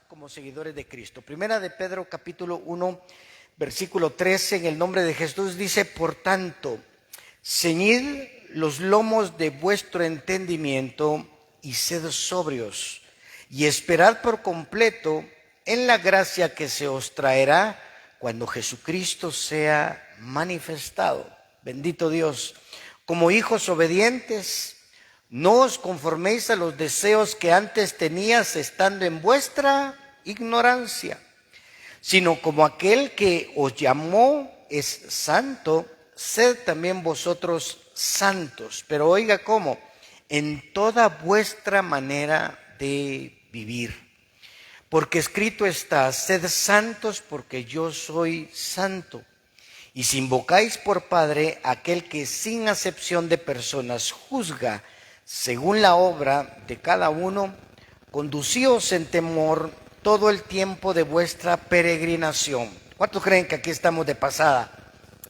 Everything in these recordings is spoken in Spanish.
Como seguidores de Cristo. Primera de Pedro capítulo 1 versículo 13, en el nombre de Jesús dice: por tanto, ceñid los lomos de vuestro entendimiento y sed sobrios, y esperad por completo en la gracia que se os traerá cuando Jesucristo sea manifestado. Bendito Dios. Como hijos obedientes, no os conforméis a los deseos que antes tenías estando en vuestra ignorancia, sino como aquel que os llamó es santo, sed también vosotros santos. Pero oiga cómo: en toda vuestra manera de vivir. Porque escrito está: sed santos porque yo soy santo. Y si invocáis por Padre aquel que sin acepción de personas juzga según la obra de cada uno, conducíos en temor todo el tiempo de vuestra peregrinación. ¿Cuántos creen que aquí estamos de pasada?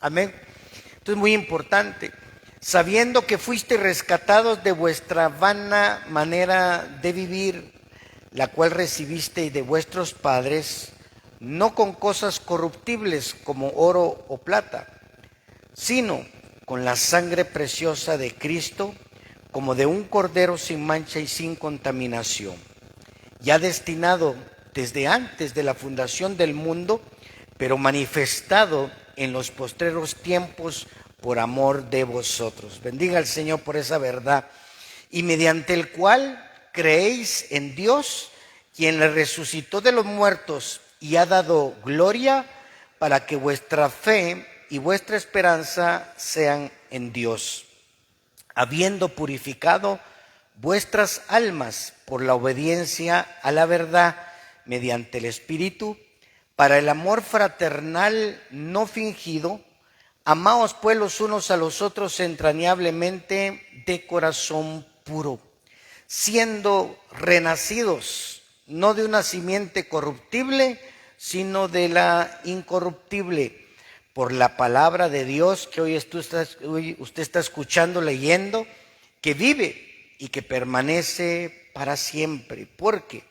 Amén. Esto es muy importante. Sabiendo que fuiste rescatados de vuestra vana manera de vivir, la cual recibisteis de vuestros padres, no con cosas corruptibles como oro o plata, sino con la sangre preciosa de Cristo, como de un cordero sin mancha y sin contaminación, ya destinado desde antes de la fundación del mundo, pero manifestado en los postreros tiempos por amor de vosotros. Bendiga al Señor por esa verdad. Y mediante el cual creéis en Dios, quien le resucitó de los muertos y ha dado gloria, para que vuestra fe y vuestra esperanza sean en Dios, habiendo purificado vuestras almas por la obediencia a la verdad mediante el Espíritu, para el amor fraternal no fingido. Amaos pues los unos a los otros entrañablemente de corazón puro, siendo renacidos no de una simiente corruptible, sino de la incorruptible, por la palabra de Dios que hoy usted está escuchando, leyendo, que vive y que permanece para siempre. Porque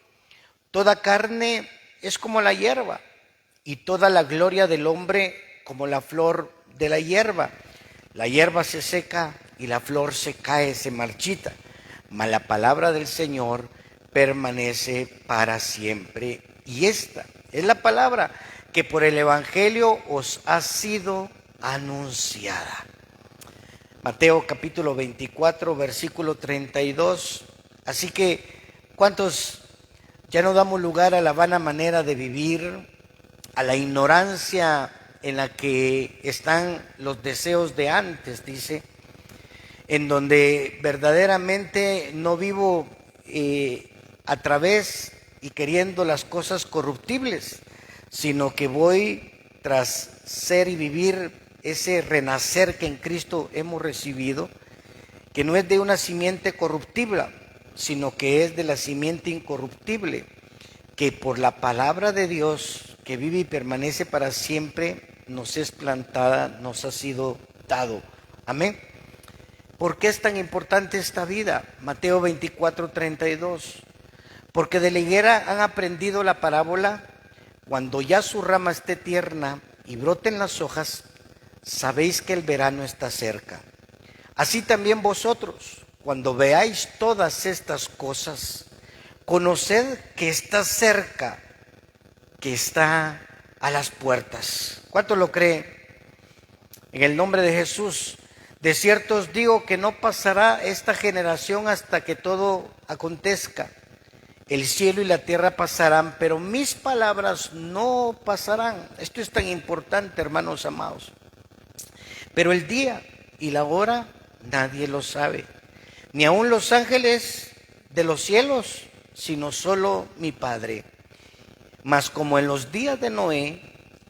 toda carne es como la hierba, y toda la gloria del hombre como la flor de la hierba. La hierba se seca y la flor se cae, se marchita, mas la palabra del Señor permanece para siempre. Y esta es la palabra que por el Evangelio os ha sido anunciada. Mateo capítulo 24, versículo 32. Así que, ¿cuántos ya no damos lugar a la vana manera de vivir, a la ignorancia en la que están los deseos de antes, dice, en donde verdaderamente no vivo a través y queriendo las cosas corruptibles, sino que voy tras ser y vivir ese renacer que en Cristo hemos recibido, que no es de una simiente corruptible, sino que es de la simiente incorruptible, que por la palabra de Dios, que vive y permanece para siempre, nos es plantada, nos ha sido dado. Amén. ¿Por qué es tan importante esta vida? Mateo 24, 32. Porque de la higuera han aprendido la parábola: cuando ya su rama esté tierna y broten las hojas, sabéis que el verano está cerca. Así también vosotros, cuando veáis todas estas cosas, conoced que está cerca, que está a las puertas. ¿Cuánto lo cree? En el nombre de Jesús. De cierto os digo que no pasará esta generación hasta que todo acontezca. El cielo y la tierra pasarán, pero mis palabras no pasarán. Esto es tan importante, hermanos amados. Pero el día y la hora nadie lo sabe, ni aun los ángeles de los cielos, sino solo mi Padre. Mas como en los días de Noé,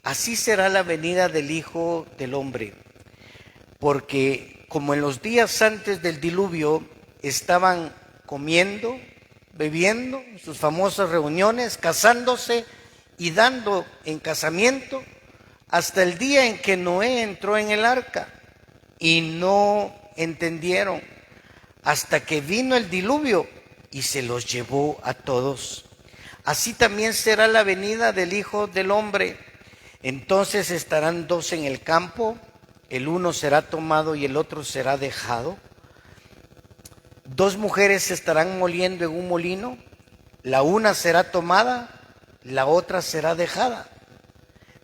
así será la venida del Hijo del Hombre. Porque como en los días antes del diluvio estaban comiendo, bebiendo, sus famosas reuniones, casándose y dando en casamiento, hasta el día en que Noé entró en el arca, y no entendieron, hasta que vino el diluvio y se los llevó a todos. Así también será la venida del Hijo del Hombre. Entonces estarán dos en el campo, el uno será tomado y el otro será dejado. Dos mujeres se estarán moliendo en un molino, la una será tomada, la otra será dejada.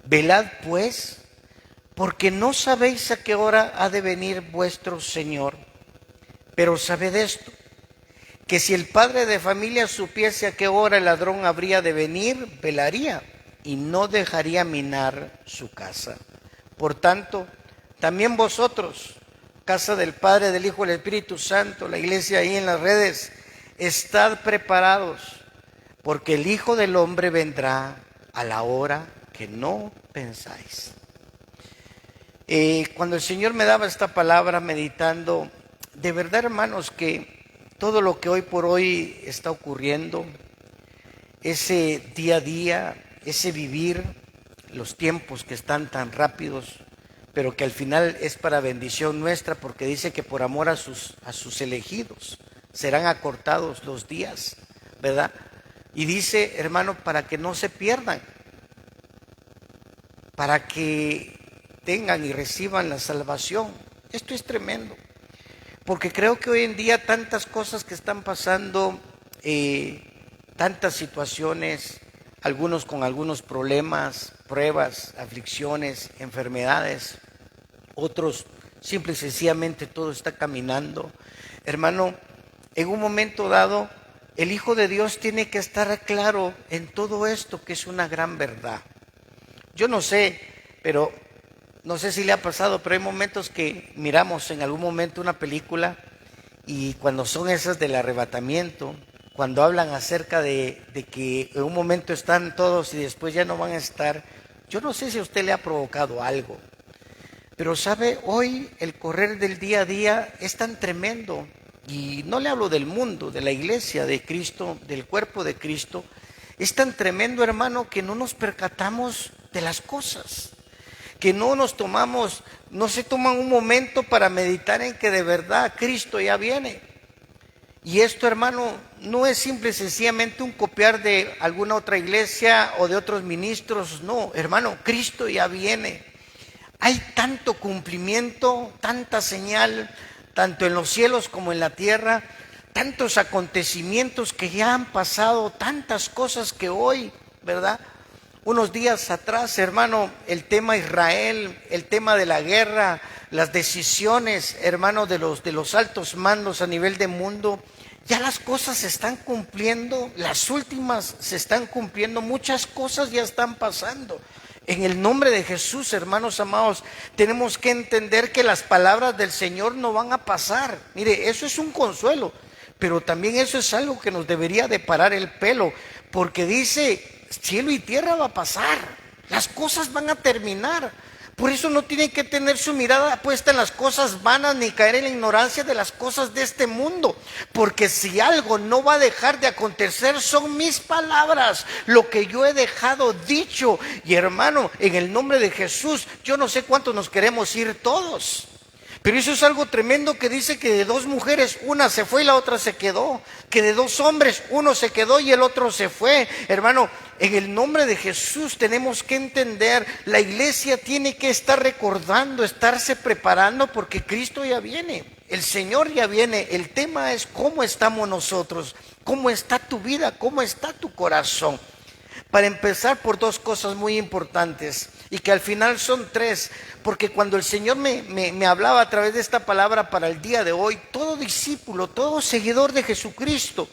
Velad pues, porque no sabéis a qué hora ha de venir vuestro Señor. Pero sabed esto, que si el padre de familia supiese a qué hora el ladrón habría de venir, velaría y no dejaría minar su casa. Por tanto, también vosotros, casa del Padre, del Hijo y del Espíritu Santo, la iglesia ahí en las redes, estad preparados, porque el Hijo del Hombre vendrá a la hora que no pensáis. Cuando el Señor me daba esta palabra meditando, de verdad, hermanos, que todo lo que hoy por hoy está ocurriendo, ese día a día, ese vivir, los tiempos que están tan rápidos, pero que al final es para bendición nuestra, porque dice que por amor a sus elegidos serán acortados los días, ¿verdad? Y dice, hermano, para que no se pierdan, para que tengan y reciban la salvación. Esto es tremendo, porque creo que hoy en día tantas cosas que están pasando, tantas situaciones, algunos con algunos problemas, pruebas, aflicciones, enfermedades, otros simple y sencillamente todo está caminando. Hermano, en un momento dado, el Hijo de Dios tiene que estar claro en todo esto, que es una gran verdad. Yo no sé, pero no sé si le ha pasado, pero hay momentos que miramos en algún momento una película y cuando son esas del arrebatamiento, cuando hablan acerca de que en un momento están todos y después ya no van a estar, yo no sé si a usted le ha provocado algo, pero sabe, hoy el correr del día a día es tan tremendo, y no le hablo del mundo, de la iglesia de Cristo, del cuerpo de Cristo, es tan tremendo, hermano, que no nos percatamos de las cosas, que no nos tomamos, no se toman un momento para meditar en que de verdad Cristo ya viene. Y esto, hermano, no es simple y sencillamente un copiar de alguna otra iglesia o de otros ministros, no, hermano, Cristo ya viene. Hay tanto cumplimiento, tanta señal, tanto en los cielos como en la tierra, tantos acontecimientos que ya han pasado, tantas cosas que hoy, ¿verdad? Unos días atrás, hermano, el tema Israel, el tema de la guerra, las decisiones, hermano, de los altos mandos a nivel de mundo, ya las cosas se están cumpliendo, las últimas se están cumpliendo, muchas cosas ya están pasando. En el nombre de Jesús, hermanos amados, tenemos que entender que las palabras del Señor no van a pasar. Mire, eso es un consuelo, pero también eso es algo que nos debería de parar el pelo, porque dice, cielo y tierra va a pasar, las cosas van a terminar. Por eso no tienen que tener su mirada puesta en las cosas vanas ni caer en la ignorancia de las cosas de este mundo, porque si algo no va a dejar de acontecer son mis palabras, lo que yo he dejado dicho. Y hermano, en el nombre de Jesús, yo no sé cuántos nos queremos ir todos, pero eso es algo tremendo, que dice que de dos mujeres una se fue y la otra se quedó, que de dos hombres uno se quedó y el otro se fue. Hermano, en el nombre de Jesús tenemos que entender, la iglesia tiene que estar recordando, estarse preparando, porque Cristo ya viene, el Señor ya viene. El tema es cómo estamos nosotros, cómo está tu vida, cómo está tu corazón. Para empezar, por dos cosas muy importantes, y que al final son tres, porque cuando el Señor me hablaba a través de esta palabra para el día de hoy, todo discípulo, todo seguidor de Jesucristo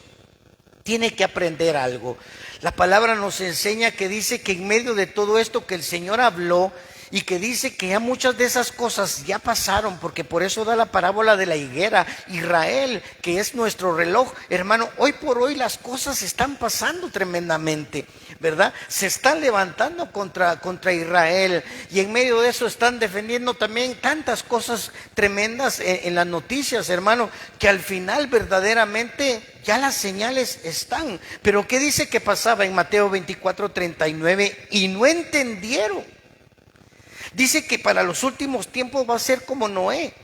tiene que aprender algo. La palabra nos enseña que dice que en medio de todo esto que el Señor habló, y que dice que ya muchas de esas cosas ya pasaron, porque por eso da la parábola de la higuera. Israel, que es nuestro reloj, hermano, hoy por hoy las cosas están pasando tremendamente, ¿verdad? Se están levantando contra Israel, y en medio de eso están defendiendo también tantas cosas tremendas en las noticias, hermano, que al final verdaderamente ya las señales están. Pero ¿qué dice que pasaba en Mateo 24:39? Y no entendieron. Dice que para los últimos tiempos va a ser como Noé,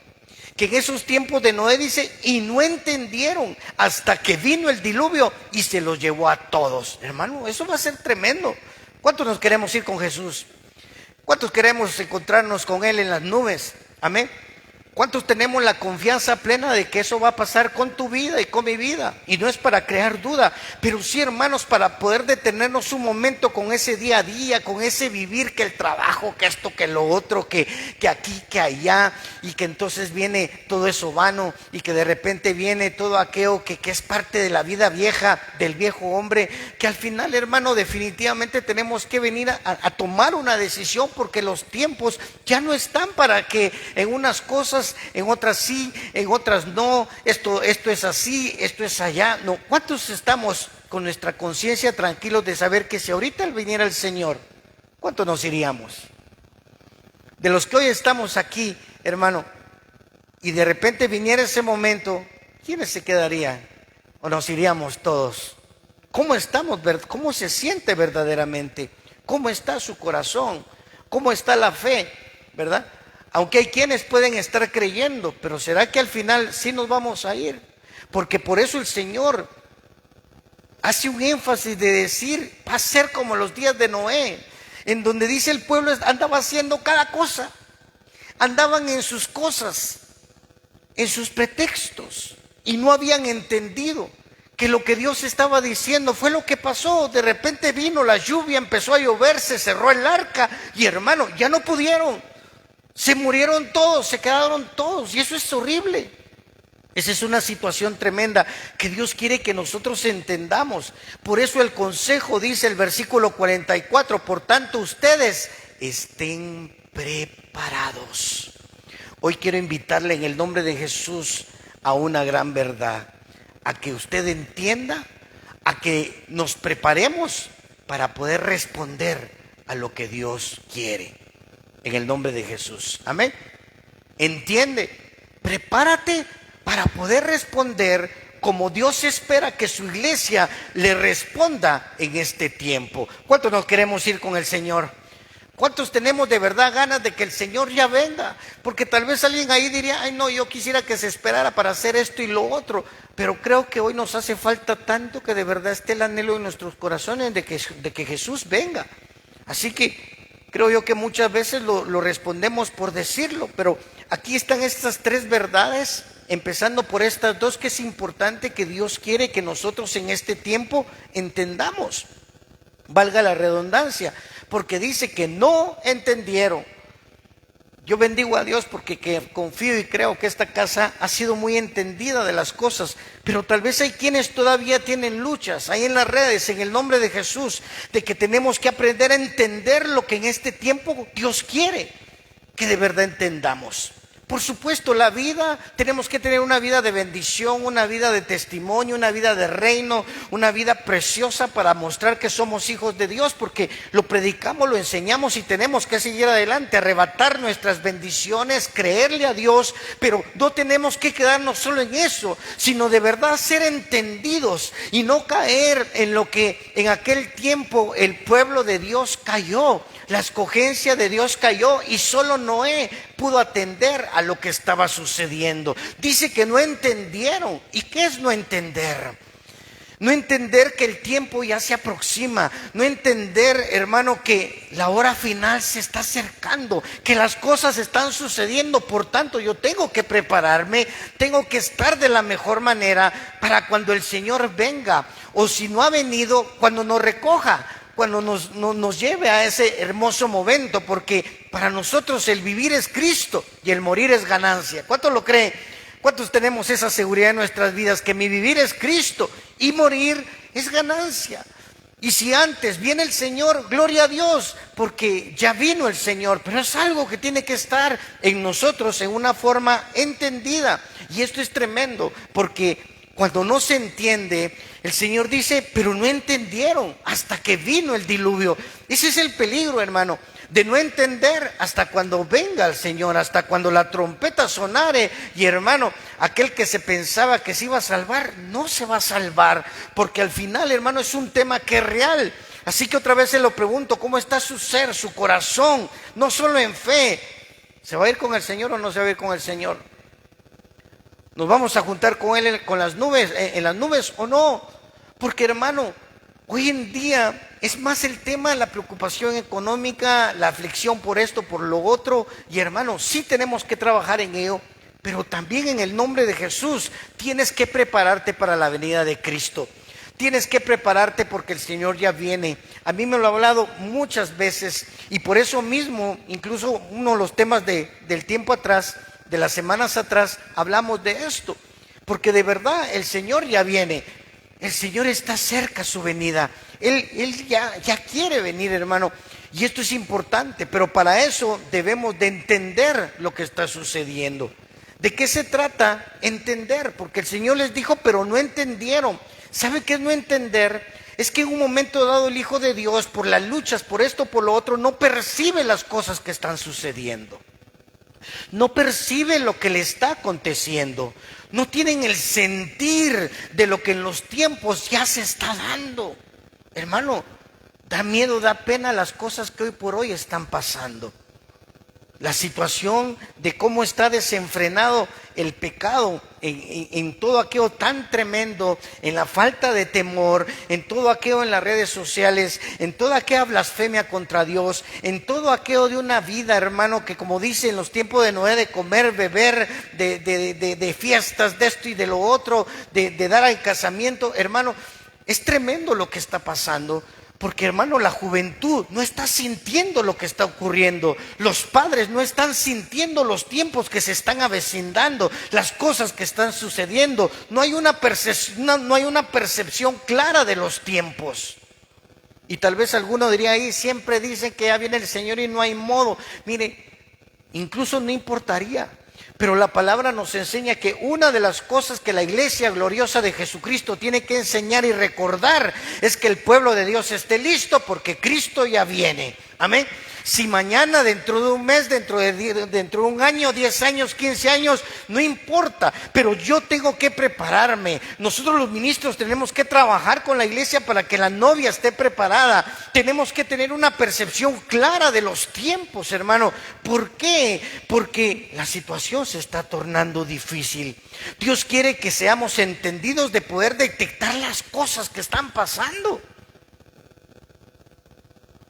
que en esos tiempos de Noé dice, y no entendieron hasta que vino el diluvio y se los llevó a todos. Hermano, eso va a ser tremendo. ¿Cuántos nos queremos ir con Jesús? ¿Cuántos queremos encontrarnos con Él en las nubes? Amén. ¿Cuántos tenemos la confianza plena de que eso va a pasar con tu vida y con mi vida? Y no es para crear duda, pero sí, hermanos, para poder detenernos un momento con ese día a día, con ese vivir, que el trabajo, que esto, que lo otro, que aquí, que allá, y que entonces viene todo eso vano, y que de repente viene todo aquello que es parte de la vida vieja, del viejo hombre, que al final, hermano, definitivamente tenemos que venir a tomar una decisión, porque los tiempos ya no están para que en unas cosas, en otras sí, en otras no, esto es así, esto es allá. No, ¿cuántos estamos con nuestra conciencia tranquilos de saber que si ahorita viniera el Señor, cuántos nos iríamos? De los que hoy estamos aquí, hermano, y de repente viniera ese momento, ¿quiénes se quedarían? ¿O nos iríamos todos? ¿Cómo estamos? ¿Cómo se siente verdaderamente? ¿Cómo está su corazón? ¿Cómo está la fe? ¿Verdad? Aunque hay quienes pueden estar creyendo, pero ¿será que al final sí nos vamos a ir? Porque por eso el Señor hace un énfasis de decir, va a ser como los días de Noé, en donde dice el pueblo andaba haciendo cada cosa, andaban en sus cosas, en sus pretextos, y no habían entendido que lo que Dios estaba diciendo fue lo que pasó. De repente vino la lluvia, empezó a llover, se cerró el arca, y hermano, ya no pudieron. Se murieron todos, se quedaron todos, y eso es horrible. Esa es una situación tremenda que Dios quiere que nosotros entendamos. Por eso el consejo dice el versículo 44, por tanto ustedes estén preparados. Hoy quiero invitarle en el nombre de Jesús a una gran verdad, a que usted entienda, a que nos preparemos para poder responder a lo que Dios quiere. En el nombre de Jesús. Amén. Entiende, prepárate para poder responder como Dios espera que su iglesia le responda en este tiempo. ¿Cuántos nos queremos ir con el Señor? ¿Cuántos tenemos de verdad ganas de que el Señor ya venga? Porque tal vez alguien ahí diría, ay no, yo quisiera que se esperara para hacer esto y lo otro. Pero creo que hoy nos hace falta tanto que de verdad esté el anhelo en nuestros corazones de que Jesús venga. Así que creo yo que muchas veces lo respondemos por decirlo, pero aquí están estas tres verdades, empezando por estas dos, que es importante que Dios quiere que nosotros en este tiempo entendamos, valga la redundancia, porque dice que no entendieron. Yo bendigo a Dios porque confío y creo que esta casa ha sido muy entendida de las cosas, pero tal vez hay quienes todavía tienen luchas ahí en las redes, en el nombre de Jesús, de que tenemos que aprender a entender lo que en este tiempo Dios quiere que de verdad entendamos. Por supuesto, la vida, tenemos que tener una vida de bendición, una vida de testimonio, una vida de reino, una vida preciosa para mostrar que somos hijos de Dios, porque lo predicamos, lo enseñamos y tenemos que seguir adelante, arrebatar nuestras bendiciones, creerle a Dios, pero no tenemos que quedarnos solo en eso, sino de verdad ser entendidos y no caer en lo que en aquel tiempo el pueblo de Dios cayó. La escogencia de Dios cayó y solo Noé pudo atender a lo que estaba sucediendo. Dice que no entendieron. ¿Y qué es no entender? No entender que el tiempo ya se aproxima. No entender, hermano, que la hora final se está acercando, que las cosas están sucediendo. Por tanto, yo tengo que prepararme, tengo que estar de la mejor manera para cuando el Señor venga. O si no ha venido, cuando nos recoja, cuando nos lleve a ese hermoso momento, porque para nosotros el vivir es Cristo y el morir es ganancia. ¿Cuántos lo creen? ¿Cuántos tenemos esa seguridad en nuestras vidas? Que mi vivir es Cristo y morir es ganancia. Y si antes viene el Señor, gloria a Dios, porque ya vino el Señor, pero es algo que tiene que estar en nosotros en una forma entendida. Y esto es tremendo, porque cuando no se entiende, el Señor dice, pero no entendieron hasta que vino el diluvio. Ese es el peligro, hermano, de no entender hasta cuando venga el Señor, hasta cuando la trompeta sonare. Y hermano, aquel que se pensaba que se iba a salvar, no se va a salvar, porque al final, hermano, es un tema que es real. Así que otra vez se lo pregunto, ¿cómo está su ser, su corazón? No solo en fe, ¿se va a ir con el Señor o no se va a ir con el Señor? ¿Nos vamos a juntar con Él con las nubes, en las nubes o no? Porque hermano, hoy en día es más el tema, la preocupación económica, la aflicción por esto, por lo otro. Y hermano, sí tenemos que trabajar en ello, pero también en el nombre de Jesús tienes que prepararte para la venida de Cristo. Tienes que prepararte porque el Señor ya viene. A mí me lo ha hablado muchas veces y por eso mismo, incluso uno de los temas del tiempo atrás, de las semanas atrás, hablamos de esto. Porque de verdad el Señor ya viene. El Señor está cerca su venida. Él ya quiere venir, hermano. Y esto es importante, pero para eso debemos de entender lo que está sucediendo. ¿De qué se trata? Entender, porque el Señor les dijo, pero no entendieron. ¿Sabe qué es no entender? Es que en un momento dado el Hijo de Dios, por las luchas, por esto, por lo otro, no percibe las cosas que están sucediendo. No percibe lo que le está aconteciendo. No tienen el sentir de lo que en los tiempos ya se está dando. Hermano, da miedo, da pena las cosas que hoy por hoy están pasando. La situación de cómo está desenfrenado el pecado en todo aquello tan tremendo, en la falta de temor, en todo aquello en las redes sociales, en toda aquella blasfemia contra Dios, en todo aquello de una vida, hermano, que como dice en los tiempos de Noé, de comer, beber, de fiestas, de esto y de lo otro, de dar al casamiento, hermano, es tremendo lo que está pasando. Porque hermano, la juventud no está sintiendo lo que está ocurriendo. Los padres no están sintiendo los tiempos que se están avecindando, las cosas que están sucediendo. No hay una percepción clara de los tiempos. Y tal vez alguno diría ahí, siempre dicen que ya viene el Señor y no hay modo. Mire, incluso no importaría. Pero la palabra nos enseña que una de las cosas que la iglesia gloriosa de Jesucristo tiene que enseñar y recordar es que el pueblo de Dios esté listo porque Cristo ya viene. Amén. Si mañana, dentro de un mes, dentro de un año, 10 años, 15 años, no importa, pero yo tengo que prepararme. Nosotros los ministros tenemos que trabajar con la iglesia para que la novia esté preparada. Tenemos que tener una percepción clara de los tiempos, hermano. ¿Por qué? Porque la situación se está tornando difícil. Dios quiere que seamos entendidos de poder detectar las cosas que están pasando.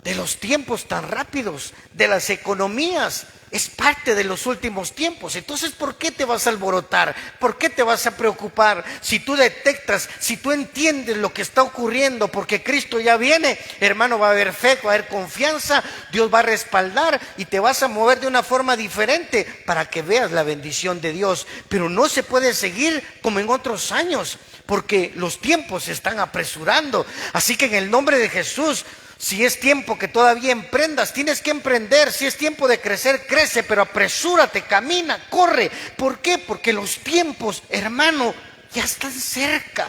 De los tiempos tan rápidos, de las economías, es parte de los últimos tiempos. Entonces, ¿por qué te vas a alborotar? ¿Por qué te vas a preocupar? Si tú detectas, si tú entiendes lo que está ocurriendo, porque Cristo ya viene, hermano, va a haber fe, va a haber confianza, Dios va a respaldar y te vas a mover de una forma diferente para que veas la bendición de Dios. Pero no se puede seguir como en otros años, porque los tiempos se están apresurando. Así que en el nombre de Jesús, si es tiempo que todavía emprendas, tienes que emprender. Si es tiempo de crecer, crece, pero apresúrate, camina, corre. ¿Por qué? Porque los tiempos, hermano, ya están cerca.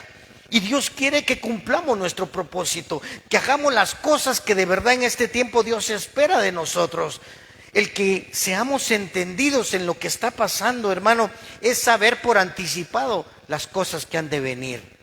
Y Dios quiere que cumplamos nuestro propósito, que hagamos las cosas que de verdad en este tiempo Dios espera de nosotros. El que seamos entendidos en lo que está pasando, hermano, es saber por anticipado las cosas que han de venir.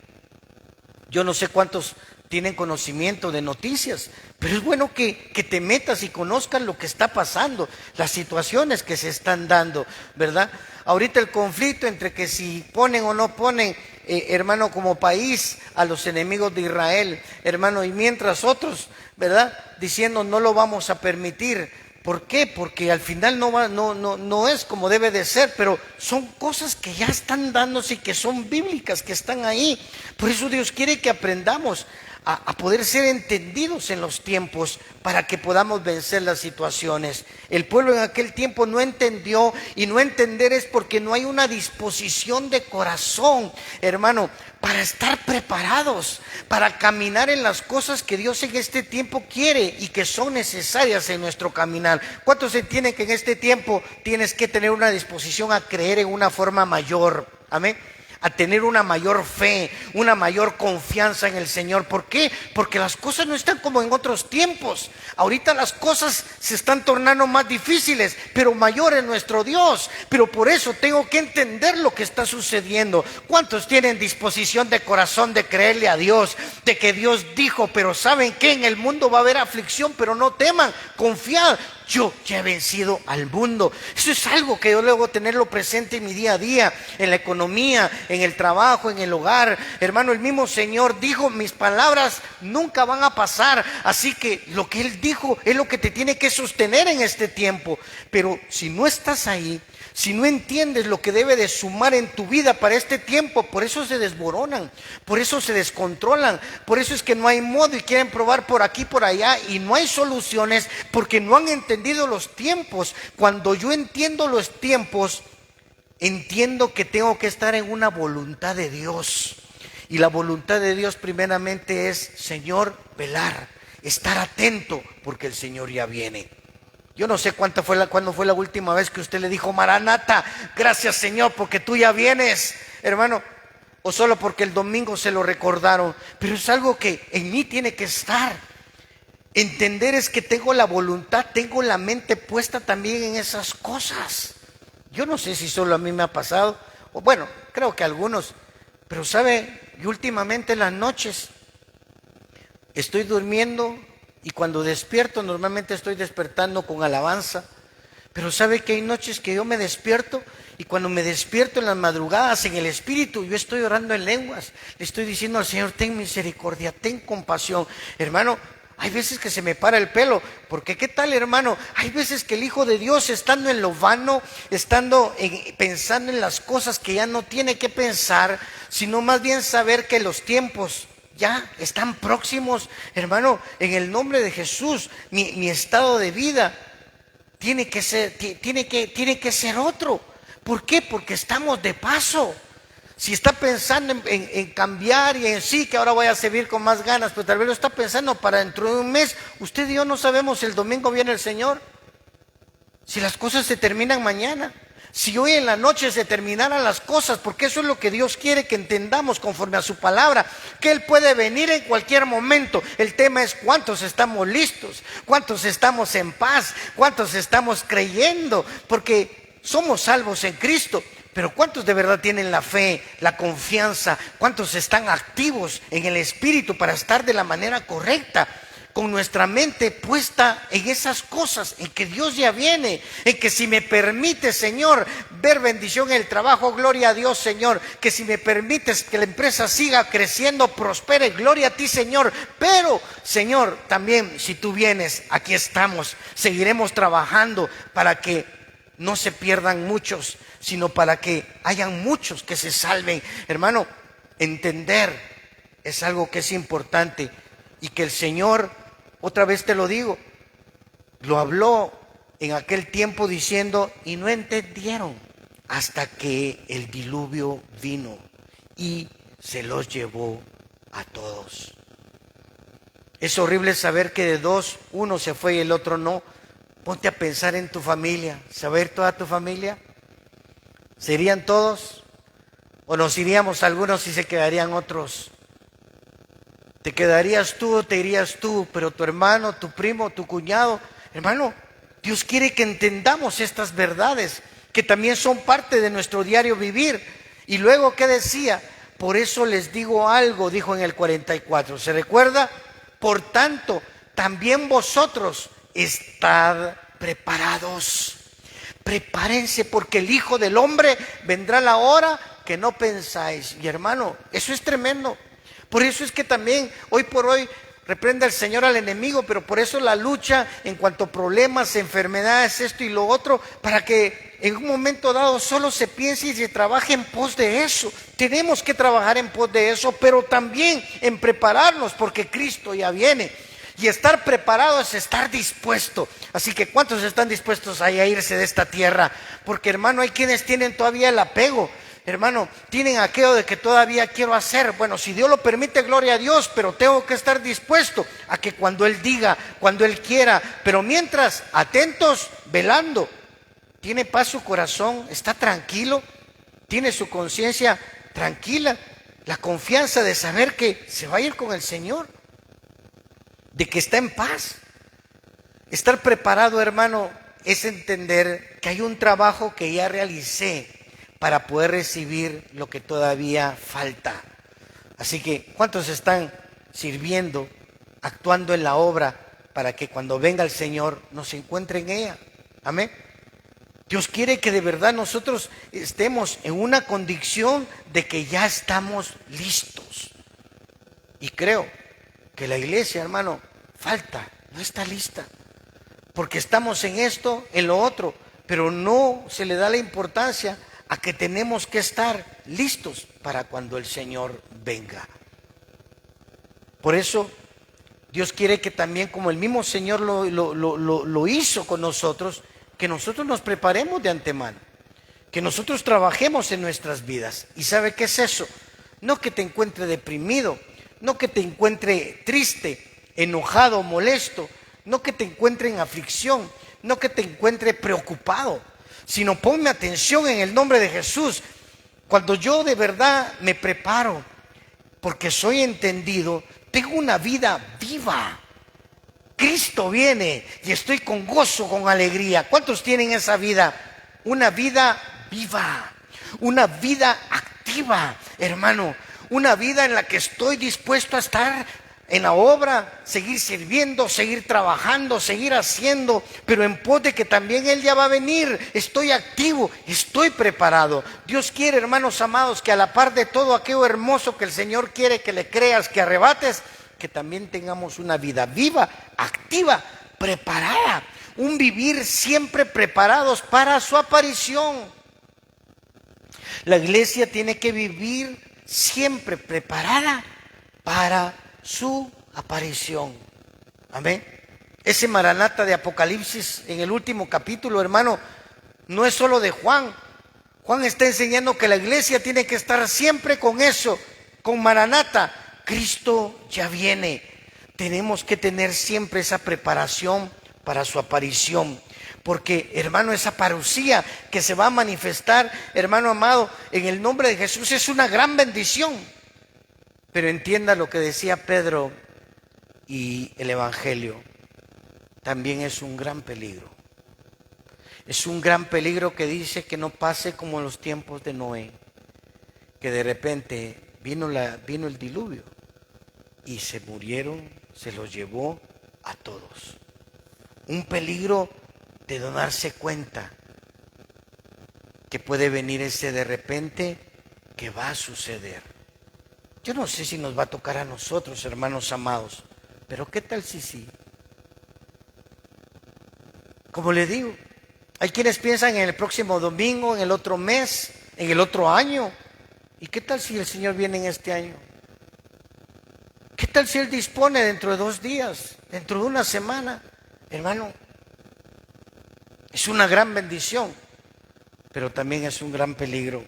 Yo no sé cuántos tienen conocimiento de noticias, pero es bueno que te metas y conozcas lo que está pasando, las situaciones que se están dando, ¿verdad? Ahorita el conflicto entre que si ponen o no ponen, hermano, como país a los enemigos de Israel, hermano, y mientras otros, ¿verdad? Diciendo no lo vamos a permitir. ¿Por qué? Porque al final no es como debe de ser, pero son cosas que ya están dándose y que son bíblicas, que están ahí. Por eso Dios quiere que aprendamos a poder ser entendidos en los tiempos para que podamos vencer las situaciones. El pueblo en aquel tiempo no entendió, y no entender es porque no hay una disposición de corazón, hermano, para estar preparados, para caminar en las cosas que Dios en este tiempo quiere y que son necesarias en nuestro caminar. ¿Cuántos entienden que en este tiempo tienes que tener una disposición a creer en una forma mayor? Amén. A tener una mayor fe, una mayor confianza en el Señor. ¿Por qué? Porque las cosas no están como en otros tiempos. Ahorita las cosas se están tornando más difíciles, pero mayor es nuestro Dios. Pero por eso tengo que entender lo que está sucediendo. ¿Cuántos tienen disposición de corazón de creerle a Dios? De que Dios dijo, pero ¿saben qué? En el mundo va a haber aflicción, pero no teman, confiad. Yo ya he vencido al mundo. Eso es algo que yo debo tenerlo presente en mi día a día, en la economía, en el trabajo, en el hogar. Hermano, el mismo Señor dijo, mis palabras nunca van a pasar. Así que lo que Él dijo es lo que te tiene que sostener en este tiempo. Pero si no estás ahí, si no entiendes lo que debe de sumar en tu vida para este tiempo, por eso se desboronan, por eso se descontrolan, por eso es que no hay modo y quieren probar por aquí, por allá, y no hay soluciones porque no han entendido los tiempos. Cuando yo entiendo los tiempos, entiendo que tengo que estar en una voluntad de Dios. Y la voluntad de Dios primeramente es, Señor, velar, estar atento, porque el Señor ya viene. Yo no sé cuándo fue la última vez que usted le dijo, Maranata, gracias Señor, porque tú ya vienes, hermano, o solo porque el domingo se lo recordaron, pero es algo que en mí tiene que estar. Entender es que tengo la voluntad, tengo la mente puesta también en esas cosas. Yo no sé si solo a mí me ha pasado, o bueno, creo que a algunos, pero sabe, yo últimamente en las noches estoy durmiendo. Y cuando despierto, normalmente estoy despertando con alabanza. Pero sabe que hay noches que yo me despierto, y cuando me despierto en las madrugadas en el Espíritu, yo estoy orando en lenguas. Le estoy diciendo al Señor, ten misericordia, ten compasión. Hermano, hay veces que se me para el pelo, porque ¿qué tal, hermano? Hay veces que el Hijo de Dios, estando en lo vano, pensando en las cosas que ya no tiene que pensar, sino más bien saber que los tiempos ya están próximos, hermano. En el nombre de Jesús, mi estado de vida tiene que ser otro. ¿Por qué? Porque estamos de paso. Si está pensando en cambiar y en sí, que ahora voy a servir con más ganas, pues tal vez lo está pensando para dentro de un mes. Usted y yo no sabemos si el domingo viene el Señor, si las cosas se terminan mañana, si hoy en la noche se terminaran las cosas, porque eso es lo que Dios quiere que entendamos conforme a su palabra, que Él puede venir en cualquier momento. El tema es cuántos estamos listos, cuántos estamos en paz, cuántos estamos creyendo, porque somos salvos en Cristo, pero cuántos de verdad tienen la fe, la confianza, cuántos están activos en el Espíritu para estar de la manera correcta, con nuestra mente puesta en esas cosas, en que Dios ya viene, en que si me permite, Señor, ver bendición en el trabajo, gloria a Dios, Señor, que si me permites que la empresa siga creciendo, prospere, gloria a ti, Señor, pero, Señor, también si tú vienes, aquí estamos, seguiremos trabajando para que no se pierdan muchos, sino para que hayan muchos que se salven. Hermano, entender es algo que es importante, y que el Señor, otra vez te lo digo, lo habló en aquel tiempo diciendo, y no entendieron hasta que el diluvio vino y se los llevó a todos. Es horrible saber que de dos, uno se fue y el otro no. Ponte a pensar en tu familia, saber toda tu familia. ¿Serían todos? ¿O nos iríamos algunos y se quedarían otros? ¿Te quedarías tú o te irías tú? Pero tu hermano, tu primo, tu cuñado. Hermano, Dios quiere que entendamos estas verdades, que también son parte de nuestro diario vivir. Y luego, ¿qué decía? Por eso les digo algo, dijo en el 44. ¿Se recuerda? Por tanto, también vosotros estad preparados. Prepárense, porque el Hijo del Hombre vendrá a la hora que no pensáis. Y hermano, eso es tremendo. Por eso es que también hoy por hoy reprenda el Señor al enemigo, pero por eso la lucha en cuanto a problemas, enfermedades, esto y lo otro, para que en un momento dado solo se piense y se trabaje en pos de eso. Tenemos que trabajar en pos de eso, pero también en prepararnos, porque Cristo ya viene. Y estar preparado es estar dispuesto. Así que ¿cuántos están dispuestos a irse de esta tierra? Porque, hermano, hay quienes tienen todavía el apego. Hermano, tienen aquello de que todavía quiero hacer. Bueno, si Dios lo permite, gloria a Dios, pero tengo que estar dispuesto a que cuando Él diga, cuando Él quiera. Pero mientras, atentos, velando. ¿Tiene paz su corazón? ¿Está tranquilo? ¿Tiene su conciencia tranquila? La confianza de saber que se va a ir con el Señor, de que está en paz. Estar preparado, hermano, es entender que hay un trabajo que ya realicé para poder recibir lo que todavía falta. Así que, ¿cuántos están sirviendo, actuando en la obra para que cuando venga el Señor nos encuentre en ella? Amén. Dios quiere que de verdad nosotros estemos en una condición de que ya estamos listos. Y creo que la iglesia, hermano, falta, no está lista. Porque estamos en esto, en lo otro, pero no se le da la importancia a que tenemos que estar listos para cuando el Señor venga. Por eso Dios quiere que también, como el mismo Señor lo hizo con nosotros, que nosotros nos preparemos de antemano, que nosotros trabajemos en nuestras vidas. ¿Y sabe qué es eso? No que te encuentre deprimido, no que te encuentre triste, enojado, molesto, no que te encuentre en aflicción, no que te encuentre preocupado, sino ponme atención en el nombre de Jesús. Cuando yo de verdad me preparo, porque soy entendido, tengo una vida viva. Cristo viene y estoy con gozo, con alegría. ¿Cuántos tienen esa vida? Una vida viva, una vida activa, hermano. Una vida en la que estoy dispuesto a estar en la obra, seguir sirviendo, seguir trabajando, seguir haciendo, pero en pos de que también Él ya va a venir. Estoy activo, estoy preparado. Dios quiere, hermanos amados, que a la par de todo aquello hermoso que el Señor quiere que le creas, que arrebates, que también tengamos una vida viva, activa, preparada, un vivir siempre preparados para su aparición. La iglesia tiene que vivir siempre preparada para su aparición. Amén. Ese Maranata de Apocalipsis en el último capítulo, hermano, no es solo de Juan. Juan está enseñando que la iglesia tiene que estar siempre con eso, con Maranata. Cristo ya viene. Tenemos que tener siempre esa preparación para su aparición. Porque, hermano, esa parucía que se va a manifestar, hermano amado, en el nombre de Jesús es una gran bendición. Pero entienda lo que decía Pedro y el Evangelio. También es un gran peligro. Es un gran peligro que dice que no pase como en los tiempos de Noé, que de repente vino el diluvio y se murieron, se los llevó a todos. Un peligro de no darse cuenta que puede venir ese de repente que va a suceder. Yo no sé si nos va a tocar a nosotros, hermanos amados, pero ¿qué tal si sí? Como le digo, hay quienes piensan en el próximo domingo, en el otro mes, en el otro año. ¿Y qué tal si el Señor viene en este año? ¿Qué tal si Él dispone dentro de 2 días, dentro de una semana? Hermano, es una gran bendición, pero también es un gran peligro.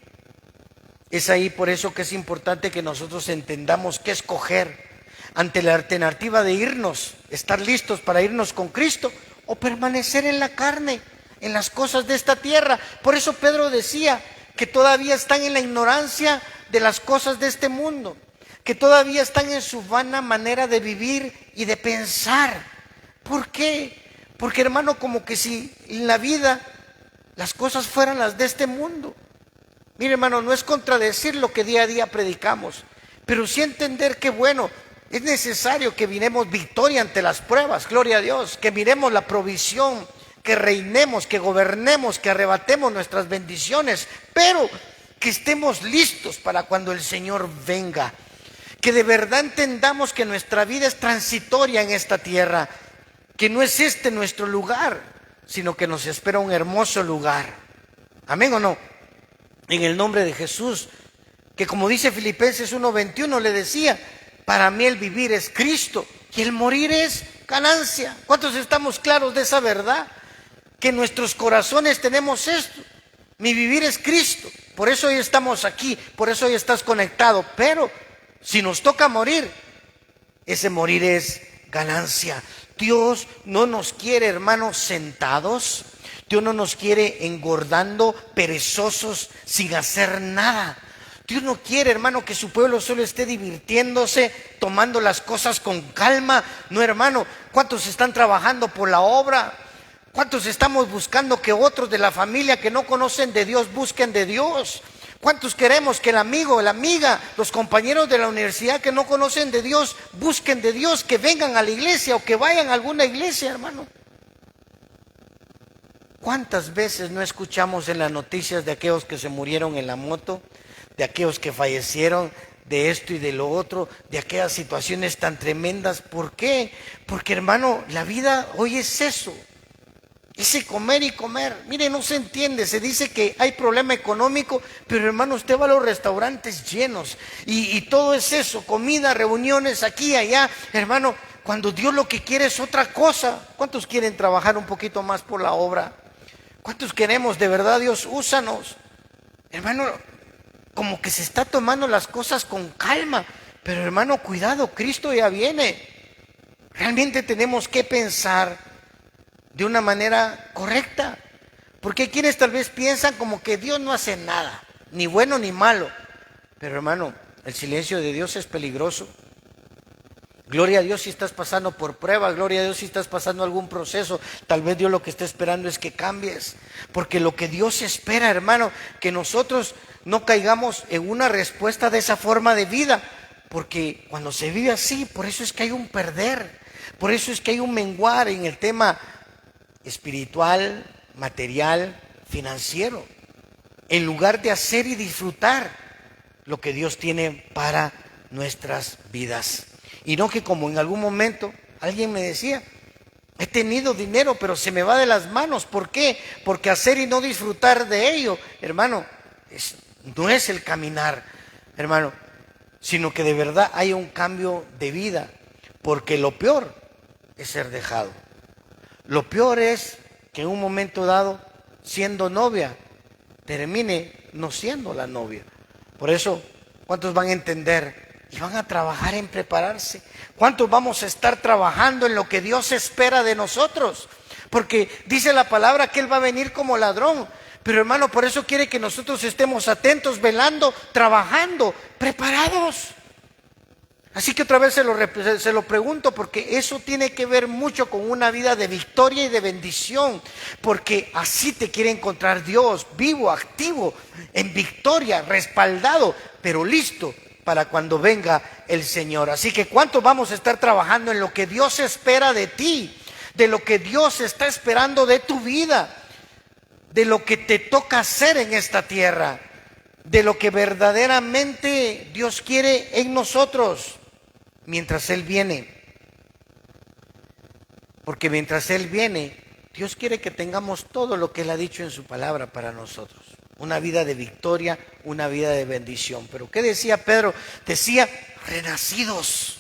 Es ahí por eso que es importante que nosotros entendamos qué escoger ante la alternativa de irnos, estar listos para irnos con Cristo o permanecer en la carne, en las cosas de esta tierra. Por eso Pedro decía que todavía están en la ignorancia de las cosas de este mundo, que todavía están en su vana manera de vivir y de pensar. ¿Por qué? Porque, hermano, como que si en la vida las cosas fueran las de este mundo. Mire, hermano, no es contradecir lo que día a día predicamos, pero sí entender que, bueno, es necesario que miremos victoria ante las pruebas, gloria a Dios, que miremos la provisión, que reinemos, que gobernemos, que arrebatemos nuestras bendiciones, pero que estemos listos para cuando el Señor venga, que de verdad entendamos que nuestra vida es transitoria en esta tierra, que no es este nuestro lugar, sino que nos espera un hermoso lugar. ¿Amén o no? En el nombre de Jesús, que como dice Filipenses 1:21, le decía, para mí el vivir es Cristo y el morir es ganancia. ¿Cuántos estamos claros de esa verdad? Que en nuestros corazones tenemos esto. Mi vivir es Cristo. Por eso hoy estamos aquí, por eso hoy estás conectado. Pero si nos toca morir, ese morir es ganancia. Dios no nos quiere, hermanos, sentados. Dios no nos quiere engordando, perezosos, sin hacer nada. Dios no quiere, hermano, que su pueblo solo esté divirtiéndose, tomando las cosas con calma. No, hermano, ¿cuántos están trabajando por la obra? ¿Cuántos estamos buscando que otros de la familia que no conocen de Dios busquen de Dios? ¿Cuántos queremos que el amigo, la amiga, los compañeros de la universidad que no conocen de Dios busquen de Dios, que vengan a la iglesia o que vayan a alguna iglesia, hermano? ¿Cuántas veces no escuchamos en las noticias de aquellos que se murieron en la moto, de aquellos que fallecieron, de esto y de lo otro, de aquellas situaciones tan tremendas? ¿Por qué? Porque, hermano, la vida hoy es eso. Ese comer y comer. Mire, no se entiende. Se dice que hay problema económico, pero hermano, usted va a los restaurantes llenos y todo es eso, comida, reuniones aquí y allá. Hermano, cuando Dios lo que quiere es otra cosa. ¿Cuántos quieren trabajar un poquito más por la obra? ¿Cuántos queremos de verdad? Dios, úsanos. Hermano, como que se está tomando las cosas con calma, pero hermano, cuidado, Cristo ya viene. Realmente tenemos que pensar de una manera correcta, porque hay quienes tal vez piensan como que Dios no hace nada, ni bueno ni malo. Pero hermano, el silencio de Dios es peligroso. Gloria a Dios si estás pasando por prueba, gloria a Dios si estás pasando algún proceso. Tal vez Dios lo que está esperando es que cambies, porque lo que Dios espera, hermano, que nosotros no caigamos en una respuesta de esa forma de vida, porque cuando se vive así, por eso es que hay un perder, por eso es que hay un menguar en el tema espiritual, material, financiero, en lugar de hacer y disfrutar lo que Dios tiene para nuestras vidas. Y no que como en algún momento alguien me decía, he tenido dinero pero se me va de las manos. ¿Por qué? Porque hacer y no disfrutar de ello, hermano, no es el caminar, hermano, sino que de verdad hay un cambio de vida, porque lo peor es ser dejado. Lo peor es que en un momento dado, siendo novia, termine no siendo la novia. Por eso, ¿cuántos van a entender y van a trabajar en prepararse? ¿Cuántos vamos a estar trabajando en lo que Dios espera de nosotros? Porque dice la palabra que Él va a venir como ladrón. Pero hermano, por eso quiere que nosotros estemos atentos, velando, trabajando, preparados. Así que otra vez se lo pregunto, porque eso tiene que ver mucho con una vida de victoria y de bendición, porque así te quiere encontrar Dios, vivo, activo, en victoria, respaldado, pero listo para cuando venga el Señor. Así que ¿cuánto vamos a estar trabajando en lo que Dios espera de ti, de lo que Dios está esperando de tu vida, de lo que te toca hacer en esta tierra, de lo que verdaderamente Dios quiere en nosotros mientras Él viene? Porque mientras Él viene, Dios quiere que tengamos todo lo que Él ha dicho en su palabra para nosotros. Una vida de victoria, una vida de bendición. Pero ¿qué decía Pedro? Decía, renacidos.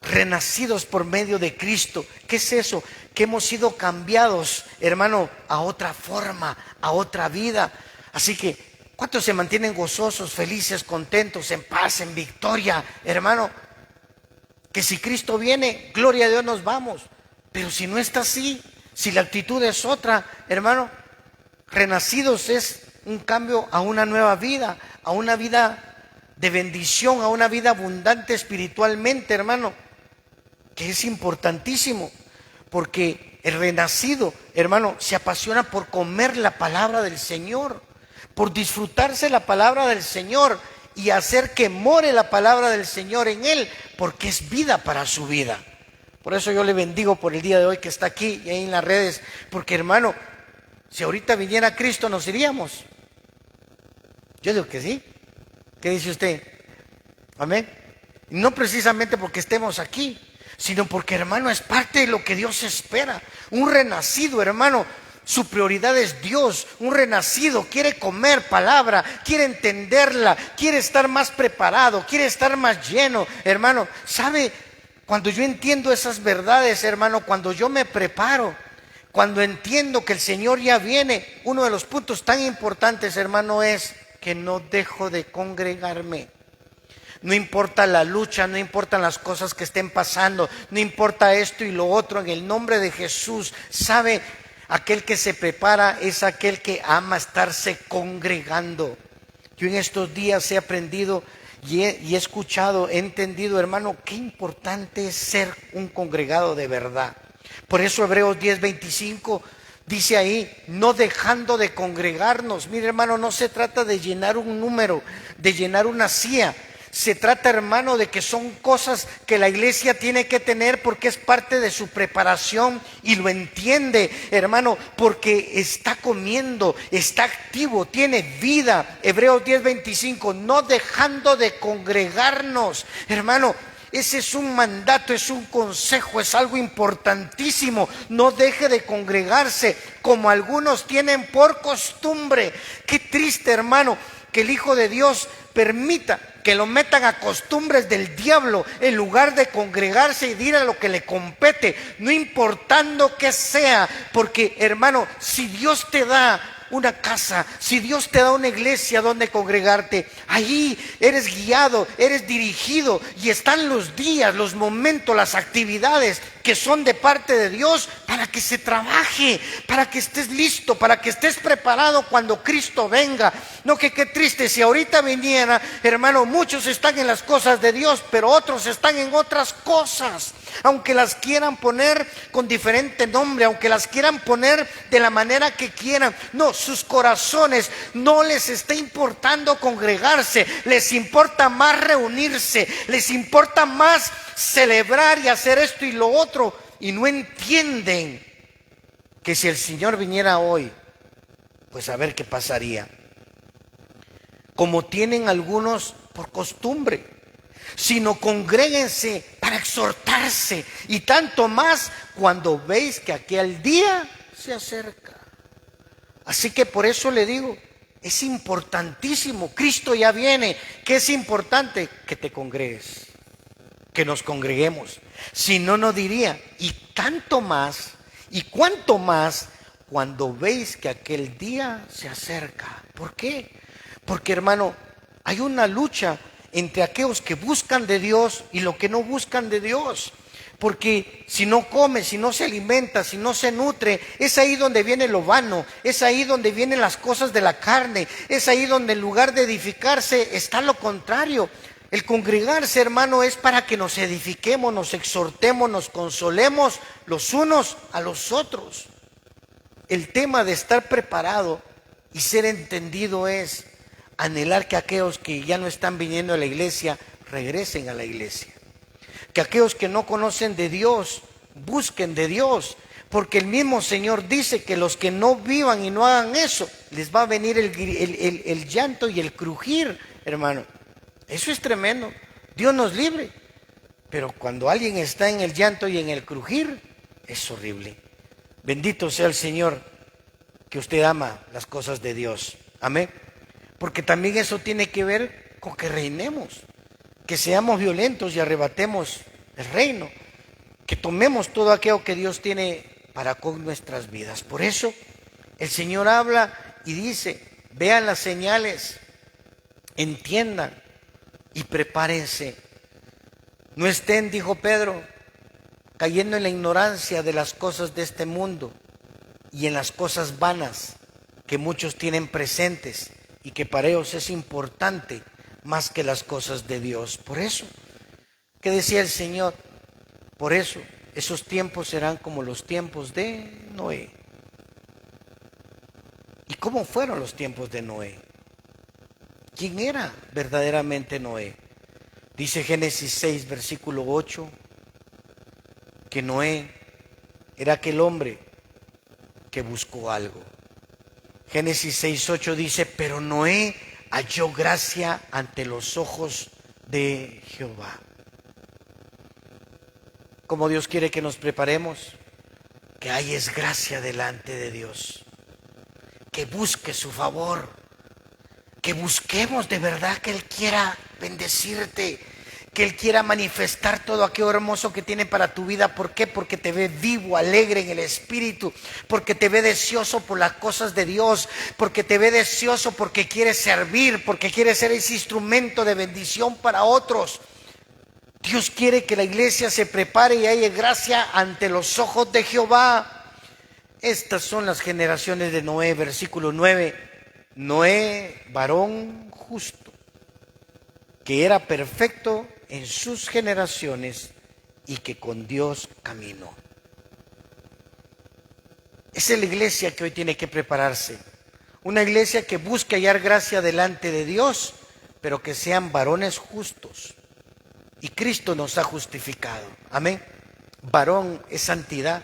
Renacidos por medio de Cristo. ¿Qué es eso? Que hemos sido cambiados, hermano, a otra forma, a otra vida. Así que, ¿cuántos se mantienen gozosos, felices, contentos, en paz, en victoria, hermano? Que si Cristo viene, gloria a Dios, nos vamos. Pero si no está así, si la actitud es otra, hermano, renacidos es un cambio a una nueva vida, a una vida de bendición, a una vida abundante espiritualmente, hermano, que es importantísimo, porque el renacido, hermano, se apasiona por comer la palabra del Señor, por disfrutarse la palabra del Señor y hacer que more la palabra del Señor en él, porque es vida para su vida. Por eso yo le bendigo por el día de hoy que está aquí y ahí en las redes, porque hermano, si ahorita viniera Cristo, ¿nos iríamos? Yo digo que sí. ¿Qué dice usted? Amén. No precisamente porque estemos aquí, sino porque, hermano, es parte de lo que Dios espera. Un renacido, hermano, su prioridad es Dios. Un renacido quiere comer palabra, quiere entenderla, quiere estar más preparado, quiere estar más lleno. Hermano, ¿sabe? Cuando yo entiendo esas verdades, hermano, cuando yo me preparo, cuando entiendo que el Señor ya viene, uno de los puntos tan importantes, hermano, es que no dejo de congregarme. No importa la lucha, no importan las cosas que estén pasando, no importa esto y lo otro, en el nombre de Jesús. ¿Sabe? Aquel que se prepara es aquel que ama estarse congregando. Yo en estos días he aprendido y he escuchado, he entendido, hermano, qué importante es ser un congregado de verdad. Por eso Hebreos 10:25 dice ahí, no dejando de congregarnos. Mire, hermano, no se trata de llenar un número, de llenar una silla. Se trata, hermano, de que son cosas que la iglesia tiene que tener porque es parte de su preparación y lo entiende, hermano, porque está comiendo, está activo, tiene vida. Hebreos 10:25, no dejando de congregarnos, hermano. Ese es un mandato, es un consejo, es algo importantísimo. No deje de congregarse como algunos tienen por costumbre. Qué triste, hermano, que el Hijo de Dios permita que lo metan a costumbres del diablo en lugar de congregarse y ir a lo que le compete, no importando qué sea. Porque, hermano, si Dios te da una casa, si Dios te da una iglesia donde congregarte, ahí eres guiado, eres dirigido y están los días, los momentos, las actividades que son de parte de Dios para que se trabaje, para que estés listo, para que estés preparado cuando Cristo venga. No, que qué triste si ahorita viniera, hermano, muchos están en las cosas de Dios, pero otros están en otras cosas, aunque las quieran poner con diferente nombre, aunque las quieran poner de la manera que quieran. No, sus corazones no les está importando congregarse, les importa más reunirse, les importa más celebrar y hacer esto y lo otro, y no entienden que si el Señor viniera hoy, pues a ver qué pasaría. Como tienen algunos por costumbre, sino congréguense para exhortarse, y tanto más cuando veis que aquel día se acerca. Así que por eso le digo, es importantísimo, Cristo ya viene. ¿Qué es importante? Que te congregues, que nos congreguemos. Si no, no diría, y tanto más, y cuanto más cuando veis que aquel día se acerca. ¿Por qué? Porque, hermano, hay una lucha entre aquellos que buscan de Dios y los que no buscan de Dios. Porque si no come, si no se alimenta, si no se nutre, es ahí donde viene lo vano, es ahí donde vienen las cosas de la carne, es ahí donde en lugar de edificarse está lo contrario. El congregarse, hermano, es para que nos edifiquemos, nos exhortemos, nos consolemos los unos a los otros. El tema de estar preparado y ser entendido es anhelar que aquellos que ya no están viniendo a la iglesia regresen a la iglesia. Que aquellos que no conocen de Dios busquen de Dios, porque el mismo Señor dice que los que no vivan y no hagan eso, les va a venir el llanto y el crujir, hermano. Eso es tremendo. Dios nos libre, pero cuando alguien está en el llanto y en el crujir, es horrible. Bendito sea el Señor, que usted ama las cosas de Dios. Amén. Porque también eso tiene que ver con que reinemos, que seamos violentos y arrebatemos el reino, que tomemos todo aquello que Dios tiene para con nuestras vidas. Por eso el Señor habla y dice, vean las señales, entiendan y prepárense. No estén, dijo Pedro, cayendo en la ignorancia de las cosas de este mundo y en las cosas vanas que muchos tienen presentes y que para ellos es importante más que las cosas de Dios. Por eso, ¿qué decía el Señor? Por eso, esos tiempos serán como los tiempos de Noé. ¿Y cómo fueron los tiempos de Noé? ¿Quién era verdaderamente Noé? Dice Génesis 6, versículo 8, que Noé era aquel hombre que buscó algo. Génesis 6, 8 dice, pero Noé halló gracia ante los ojos de Jehová. Como Dios quiere que nos preparemos, que hayas gracia delante de Dios, que busques su favor, que busquemos de verdad que Él quiera bendecirte, que Él quiera manifestar todo aquello hermoso que tiene para tu vida. ¿Por qué? Porque te ve vivo, alegre en el espíritu, porque te ve deseoso por las cosas de Dios, porque te ve deseoso porque quiere servir, porque quiere ser ese instrumento de bendición para otros. Dios quiere que la iglesia se prepare y haya gracia ante los ojos de Jehová. Estas son las generaciones de Noé, versículo 9. Noé, varón justo, que era perfecto en sus generaciones y que con Dios caminó. Esa es la iglesia que hoy tiene que prepararse. Una iglesia que busque hallar gracia delante de Dios, pero que sean varones justos. Y Cristo nos ha justificado. Amén. Varón es santidad.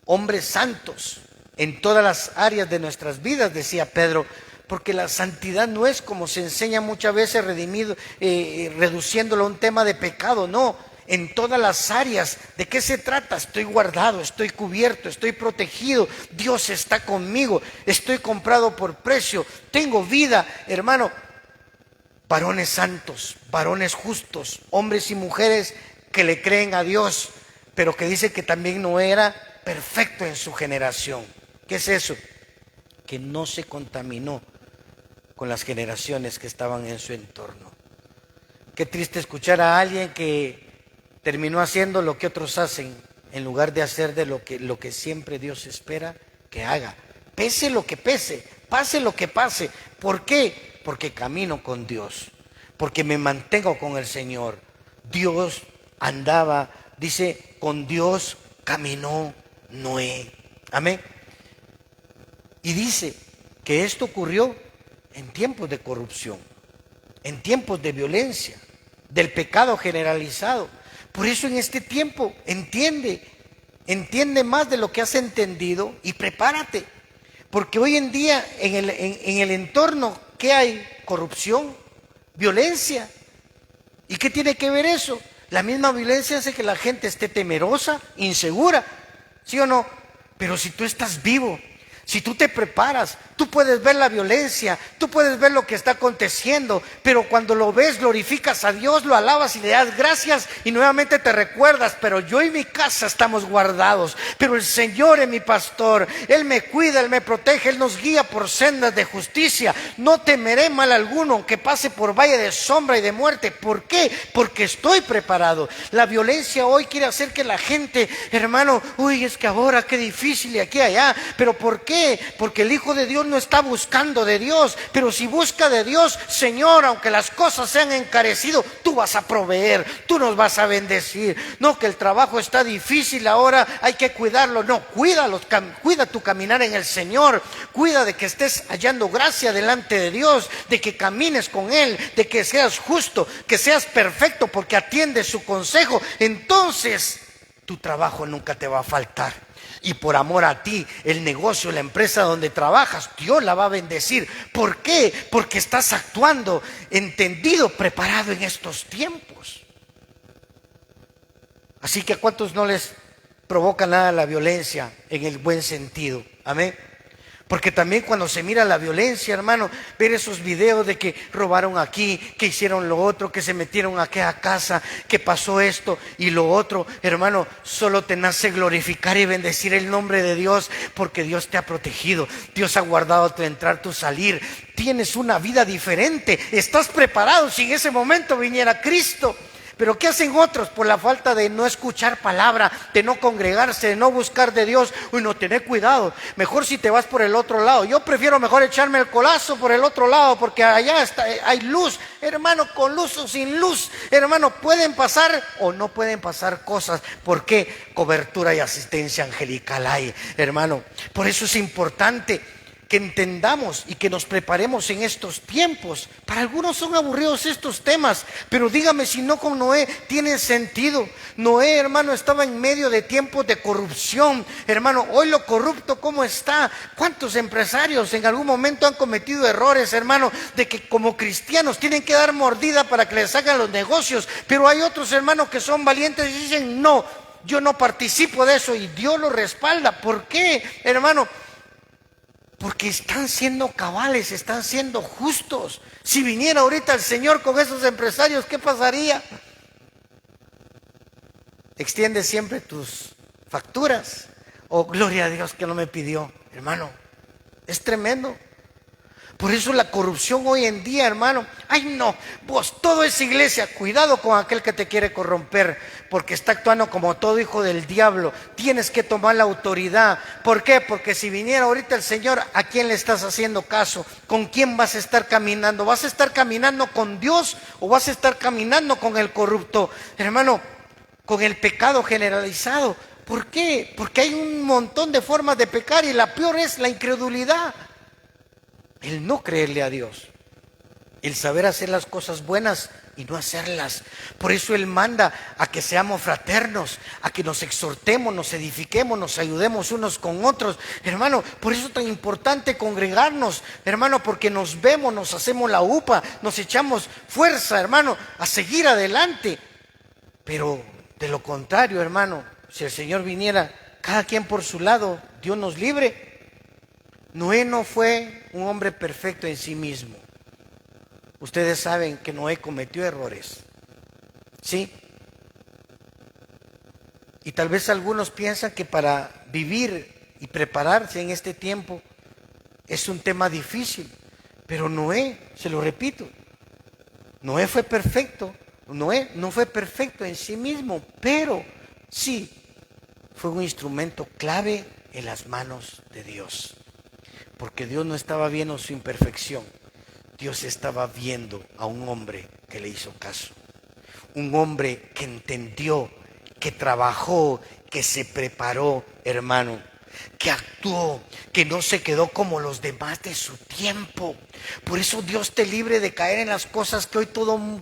Hombres santos en todas las áreas de nuestras vidas, decía Pedro, porque la santidad no es como se enseña muchas veces reduciéndolo a un tema de pecado. No, en todas las áreas. ¿De qué se trata? Estoy guardado, estoy cubierto, estoy protegido, Dios está conmigo, estoy comprado por precio, tengo vida, hermano. Varones santos, varones justos, hombres y mujeres que le creen a Dios, pero que dice que también no era perfecto en su generación. ¿Qué es eso? Que no se contaminó con las generaciones que estaban en su entorno. Qué triste escuchar a alguien que terminó haciendo lo que otros hacen, en lugar de hacer de lo que siempre Dios espera que haga. Pese lo que pese, pase lo que pase. ¿Por qué? Porque camino con Dios, porque me mantengo con el Señor. Dios andaba, dice, con Dios caminó Noé. Amén. Y dice que esto ocurrió en tiempos de corrupción, en tiempos de violencia, del pecado generalizado. Por eso en este tiempo entiende más de lo que has entendido y prepárate. Porque hoy en día en el entorno, ¿qué hay? Corrupción, violencia. ¿Y qué tiene que ver eso? La misma violencia hace que la gente esté temerosa, insegura, ¿sí o no? Pero si tú estás vivo, si tú te preparas, tú puedes ver la violencia, tú puedes ver lo que está aconteciendo, pero cuando lo ves, glorificas a Dios, lo alabas y le das gracias y nuevamente te recuerdas, pero yo y mi casa estamos guardados, pero el Señor es mi pastor, Él me cuida, Él me protege, Él nos guía por sendas de justicia, no temeré mal alguno, aunque pase por valle de sombra y de muerte. ¿Por qué? Porque estoy preparado. La violencia hoy quiere hacer que la gente, hermano, uy, es que ahora qué difícil y aquí allá, pero ¿por qué? Porque el Hijo de Dios no está buscando de Dios, pero si busca de Dios, Señor, aunque las cosas se han encarecido, tú vas a proveer, tú nos vas a bendecir. No, que el trabajo está difícil ahora, hay que cuidarlo. No, cuida tu caminar en el Señor, cuida de que estés hallando gracia delante de Dios, de que camines con Él, de que seas justo, que seas perfecto, porque atiendes su consejo. Entonces tu trabajo nunca te va a faltar. Y por amor a ti, el negocio, la empresa donde trabajas, Dios la va a bendecir. ¿Por qué? Porque estás actuando entendido, preparado en estos tiempos. Así que ¿a cuántos no les provoca nada la violencia en el buen sentido? Amén. Porque también cuando se mira la violencia, hermano, ver esos videos de que robaron aquí, que hicieron lo otro, que se metieron aquí a casa, que pasó esto y lo otro, hermano, solo te nace glorificar y bendecir el nombre de Dios, porque Dios te ha protegido, Dios ha guardado tu entrar, tu salir, tienes una vida diferente, estás preparado si en ese momento viniera Cristo. Pero ¿qué hacen otros? Por la falta de no escuchar palabra, de no congregarse, de no buscar de Dios. Uy, no, tener cuidado. Mejor si te vas por el otro lado. Yo prefiero mejor echarme el colazo por el otro lado, porque allá hay luz. Hermano, con luz o sin luz, hermano, pueden pasar o no pueden pasar cosas. ¿Por qué? Cobertura y asistencia angelical hay, hermano. Por eso es importante. que entendamos y que nos preparemos en estos tiempos. Para algunos son aburridos estos temas, pero dígame si no con Noé tienen sentido. Noé, hermano, estaba en medio de tiempos de corrupción. Hermano, hoy lo corrupto, ¿cómo está? ¿Cuántos empresarios en algún momento han cometido errores, hermano, de que como cristianos tienen que dar mordida para que les hagan los negocios? Pero hay otros, hermanos, que son valientes y dicen, no, yo no participo de eso, y Dios lo respalda. ¿Por qué, hermano? Porque están siendo cabales, están siendo justos. Si viniera ahorita el Señor con esos empresarios, ¿qué pasaría? Extiende siempre tus facturas. Oh, gloria a Dios que no me pidió. Hermano, es tremendo. Por eso la corrupción hoy en día, hermano. Ay, no, vos, todo es iglesia. Cuidado con aquel que te quiere corromper, porque está actuando como todo hijo del diablo. Tienes que tomar la autoridad. ¿Por qué? Porque si viniera ahorita el Señor, ¿a quién le estás haciendo caso? ¿Con quién vas a estar caminando? ¿Vas a estar caminando con Dios o vas a estar caminando con el corrupto? Hermano, con el pecado generalizado. ¿Por qué? Porque hay un montón de formas de pecar y la peor es la incredulidad. El no creerle a Dios, el saber hacer las cosas buenas y no hacerlas. Por eso Él manda a que seamos fraternos, a que nos exhortemos, nos edifiquemos, nos ayudemos unos con otros. Hermano, por eso es tan importante congregarnos, hermano, porque nos vemos, nos hacemos la upa, nos echamos fuerza, hermano, a seguir adelante. Pero de lo contrario, hermano, si el Señor viniera, cada quien por su lado, Dios nos libre. Noé no fue un hombre perfecto en sí mismo. Ustedes saben que Noé cometió errores, ¿sí? Y tal vez algunos piensan que para vivir y prepararse en este tiempo es un tema difícil. Pero Noé, se lo repito, Noé fue perfecto. Noé no fue perfecto en sí mismo, pero sí fue un instrumento clave en las manos de Dios. Porque Dios no estaba viendo su imperfección, Dios estaba viendo a un hombre que le hizo caso, un hombre que entendió, que trabajó, que se preparó, hermano, que actuó, que no se quedó como los demás de su tiempo. Por eso Dios te libre de caer en las cosas que hoy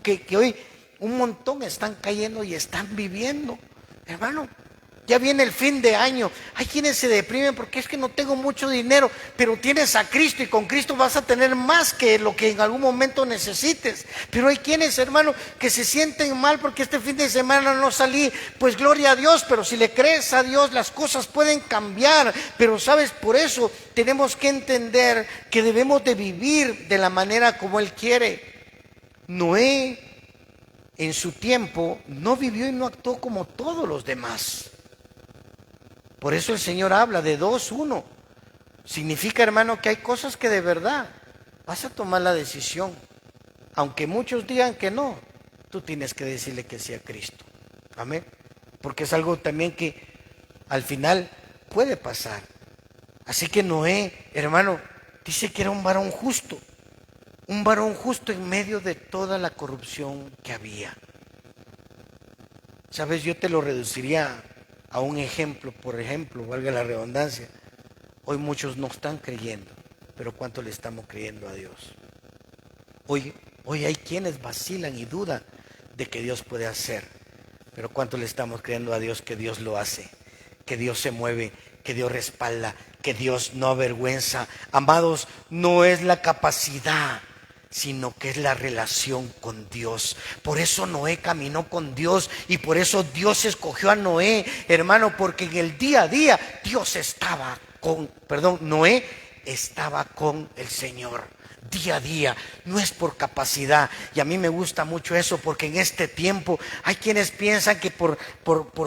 que hoy un montón están cayendo y están viviendo, hermano. Ya viene el fin de año. Hay quienes se deprimen porque es que no tengo mucho dinero, pero tienes a Cristo y con Cristo vas a tener más que lo que en algún momento necesites. Pero hay quienes, hermano, que se sienten mal porque este fin de semana no salí. Pues gloria a Dios, pero si le crees a Dios las cosas pueden cambiar. Pero sabes, por eso tenemos que entender que debemos de vivir de la manera como Él quiere. Noé en su tiempo no vivió y no actuó como todos los demás. Por eso el Señor habla de 2-1. Significa, hermano, que hay cosas que de verdad vas a tomar la decisión. Aunque muchos digan que no, tú tienes que decirle que sí a Cristo. Amén. Porque es algo también que al final puede pasar. Así que Noé, hermano, dice que era un varón justo. Un varón justo en medio de toda la corrupción que había. Sabes, yo te lo reduciría a un ejemplo, por ejemplo, valga la redundancia. Hoy muchos no están creyendo, pero ¿cuánto le estamos creyendo a Dios? Hoy hay quienes vacilan y dudan de que Dios puede hacer, pero ¿cuánto le estamos creyendo a Dios que Dios lo hace? Que Dios se mueve, que Dios respalda, que Dios no avergüenza. Amados, no es la capacidad, sino que es la relación con Dios. Por eso Noé caminó con Dios y por eso Dios escogió a Noé, hermano, porque en el día a día Noé estaba con el Señor. Día a día, no es por capacidad. Y a mí me gusta mucho eso, porque en este tiempo hay quienes piensan que por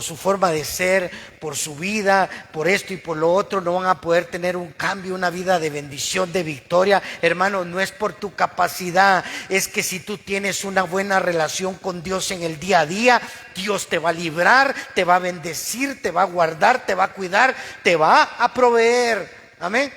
su forma de ser, por su vida, por esto y por lo otro, no van a poder tener un cambio, una vida de bendición, de victoria. Hermano, no es por tu capacidad, es que si tú tienes una buena relación con Dios en el día a día, Dios te va a librar, te va a bendecir, te va a guardar, te va a cuidar, te va a proveer. Amén.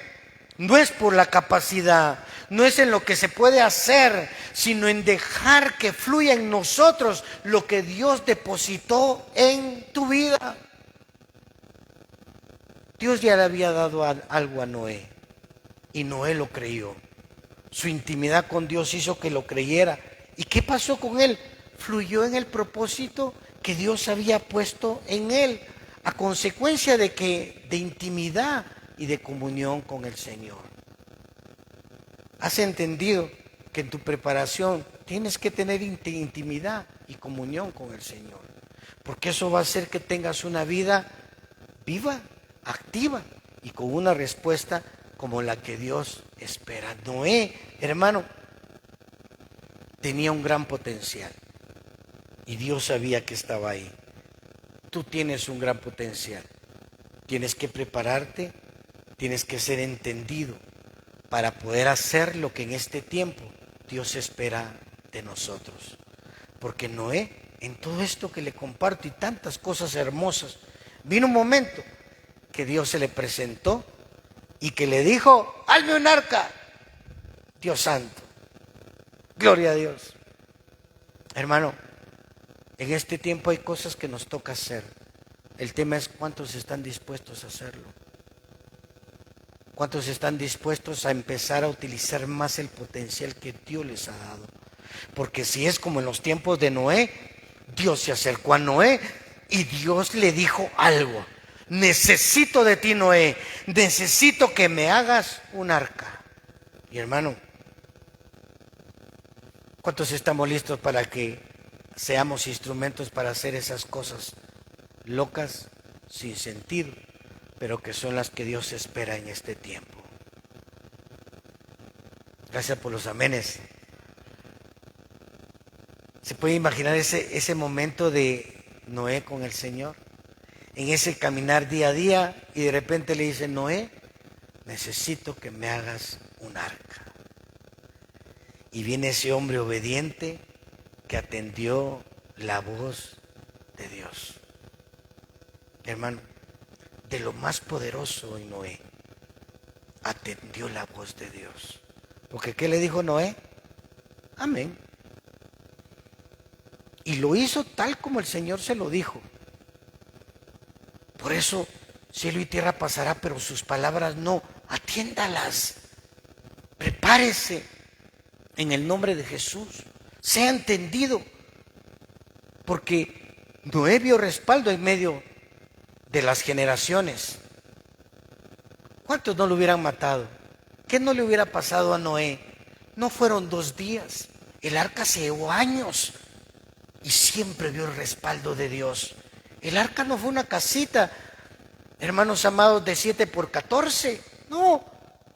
No es por la capacidad, no es en lo que se puede hacer, sino en dejar que fluya en nosotros lo que Dios depositó en tu vida. Dios ya le había dado algo a Noé. Y Noé lo creyó. Su intimidad con Dios hizo que lo creyera. ¿Y qué pasó con él? Fluyó en el propósito que Dios había puesto en él, a consecuencia de intimidad y de comunión con el Señor. ¿Has entendido que en tu preparación tienes que tener intimidad y comunión con el Señor? Porque eso va a hacer que tengas una vida viva, activa y con una respuesta como la que Dios espera. Noé, hermano, tenía un gran potencial y Dios sabía que estaba ahí. Tú tienes un gran potencial. Tienes que prepararte, tienes que ser entendido para poder hacer lo que en este tiempo Dios espera de nosotros. Porque Noé, en todo esto que le comparto y tantas cosas hermosas, vino un momento que Dios se le presentó y que le dijo: hazme un arca. Dios santo, gloria a Dios. Hermano, en este tiempo hay cosas que nos toca hacer. El tema es cuántos están dispuestos a hacerlo. ¿Cuántos están dispuestos a empezar a utilizar más el potencial que Dios les ha dado? Porque si es como en los tiempos de Noé, Dios se acercó a Noé y Dios le dijo algo: necesito de ti, Noé, necesito que me hagas un arca. Y hermano, ¿cuántos estamos listos para que seamos instrumentos para hacer esas cosas locas, sin sentido, pero que son las que Dios espera en este tiempo? Gracias por los amenes. ¿Se puede imaginar ese momento de Noé con el Señor? En ese caminar día a día, y de repente le dice: Noé, necesito que me hagas un arca. Y viene ese hombre obediente que atendió la voz de Dios. Hermano, de lo más poderoso en Noé, atendió la voz de Dios. Porque ¿qué le dijo Noé? Amén. Y lo hizo tal como el Señor se lo dijo. Por eso cielo y tierra pasará, pero sus palabras no. Atiéndalas. Prepárese en el nombre de Jesús. Sea entendido. Porque Noé vio respaldo en medio de las generaciones. ¿Cuántos no lo hubieran matado? ¿Qué no le hubiera pasado a Noé? No fueron 2 días. El arca se llevó años. Y siempre vio el respaldo de Dios. El arca no fue una casita, hermanos amados, de 7x14. No,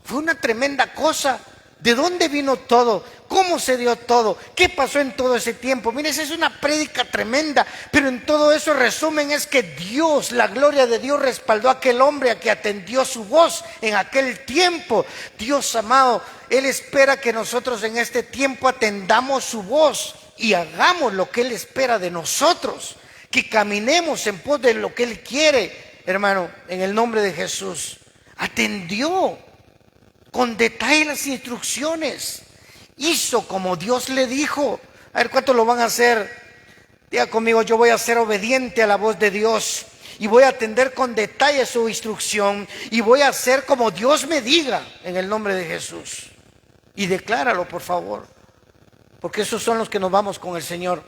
fue una tremenda cosa. ¿De dónde vino todo? ¿Cómo se dio todo? ¿Qué pasó en todo ese tiempo? Miren, esa es una prédica tremenda, pero en todo eso el resumen es que Dios, la gloria de Dios, respaldó a aquel hombre a que atendió su voz en aquel tiempo. Dios amado, Él espera que nosotros en este tiempo atendamos su voz y hagamos lo que Él espera de nosotros, que caminemos en pos de lo que Él quiere, hermano, en el nombre de Jesús. Atendió con detalle las instrucciones, hizo como Dios le dijo. A ver, ¿cuántos lo van a hacer? Diga conmigo: yo voy a ser obediente a la voz de Dios y voy a atender con detalle su instrucción y voy a hacer como Dios me diga, en el nombre de Jesús. Y decláralo, por favor, porque esos son los que nos vamos con el Señor.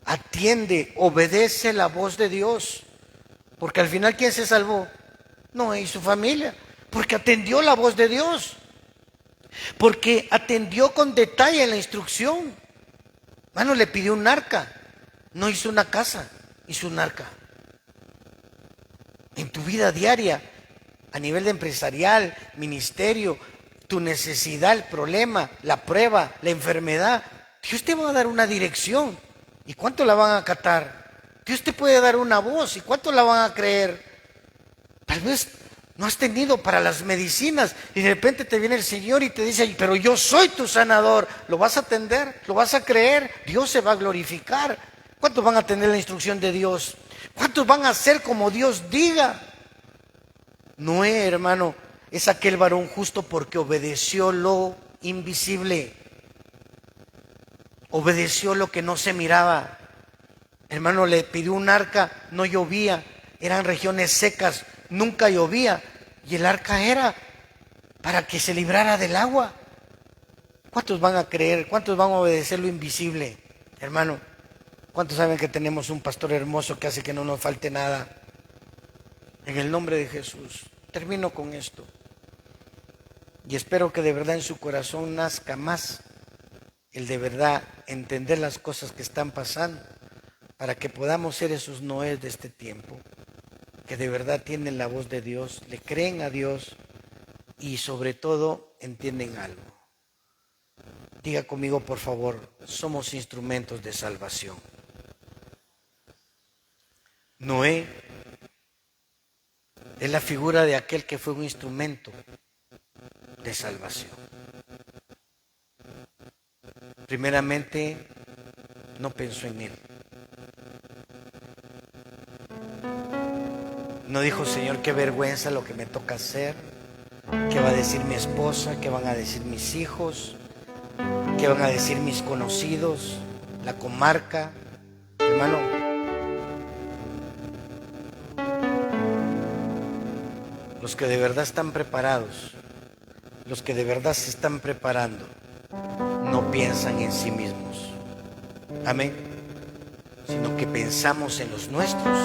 Atiende, obedece la voz de Dios, porque al final, ¿quién se salvó? Noé y su familia, porque atendió la voz de Dios, porque atendió con detalle la instrucción. Mano, le pidió un arca, no hizo una casa, hizo un arca. En tu vida diaria, a nivel de empresarial, ministerio, tu necesidad, el problema, la prueba, la enfermedad, Dios te va a dar una dirección. ¿Y cuánto la van a acatar? Dios te puede dar una voz. ¿Y cuánto la van a creer? Tal vez no has tenido para las medicinas y de repente te viene el Señor y te dice: pero yo soy tu sanador. ¿Lo vas a atender? ¿Lo vas a creer? Dios se va a glorificar. ¿Cuántos van a atender la instrucción de Dios? ¿Cuántos van a hacer como Dios diga? Noé, hermano, es aquel varón justo porque obedeció lo invisible. Obedeció lo que no se miraba. Hermano, le pidió un arca, no llovía, eran regiones secas, nunca llovía, y el arca era para que se librara del agua. ¿Cuántos van a creer? ¿Cuántos van a obedecer lo invisible? Hermano, ¿cuántos saben que tenemos un pastor hermoso que hace que no nos falte nada? En el nombre de Jesús. Termino con esto. Y espero que de verdad en su corazón nazca más el de verdad entender las cosas que están pasando, para que podamos ser esos Noés de este tiempo, que de verdad tienen la voz de Dios, le creen a Dios y sobre todo entienden algo. Diga conmigo, por favor, somos instrumentos de salvación. Noé es la figura de aquel que fue un instrumento de salvación. Primeramente, no pensó en él. No dijo, Señor, qué vergüenza lo que me toca hacer, qué va a decir mi esposa, qué van a decir mis hijos, qué van a decir mis conocidos, la comarca. Hermano, los que de verdad están preparados, los que de verdad se están preparando, no piensan en sí mismos. Amén. Sino que pensamos en los nuestros,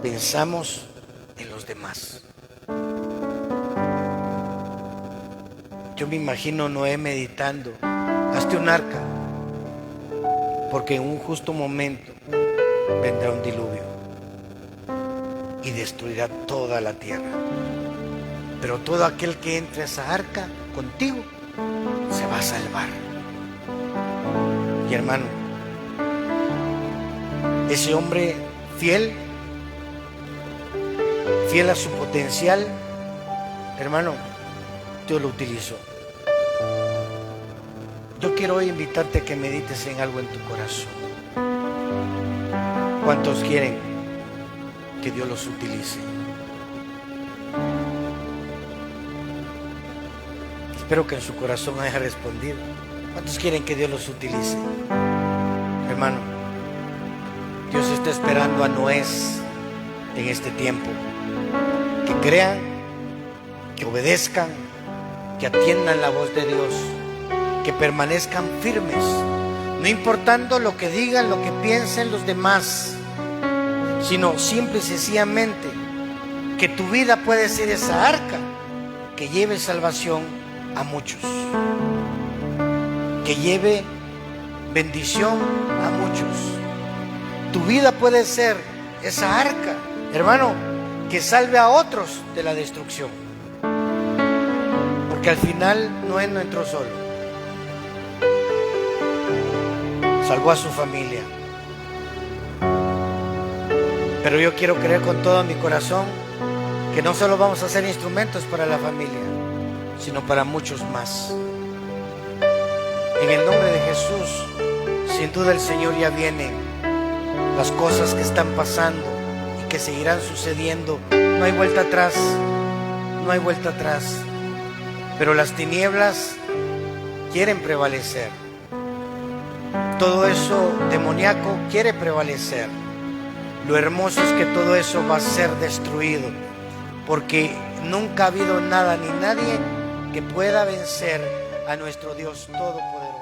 pensamos en los demás. Yo me imagino Noé meditando, hazte un arca, porque en un justo momento vendrá un diluvio y destruirá toda la tierra. Pero todo aquel que entre a esa arca contigo se va a salvar. Y hermano, ese hombre fiel a su potencial, hermano, Dios lo utilizó. Yo quiero hoy invitarte a que medites en algo en tu corazón. ¿Cuántos quieren que Dios los utilice? Espero que en su corazón haya respondido. ¿Cuántos quieren que Dios los utilice? Hermano, Dios está esperando a Noés en este tiempo. Que crean, que obedezcan, que atiendan la voz de Dios, que permanezcan firmes, no importando lo que digan, lo que piensen los demás, sino simple y sencillamente que tu vida puede ser esa arca que lleve salvación a muchos, que lleve bendición a muchos. Tu vida puede ser esa arca, hermano, que salve a otros de la destrucción, porque al final Noé no entró solo, salvó a su familia. Pero yo quiero creer con todo mi corazón que no solo vamos a ser instrumentos para la familia, sino para muchos más. En el nombre de Jesús, sin duda el Señor ya viene. Las cosas que están pasando y que seguirán sucediendo, no hay vuelta atrás, no hay vuelta atrás. Pero las tinieblas quieren prevalecer. Todo eso demoníaco quiere prevalecer. Lo hermoso es que todo eso va a ser destruido, porque nunca ha habido nada ni nadie que pueda vencer a nuestro Dios Todopoderoso.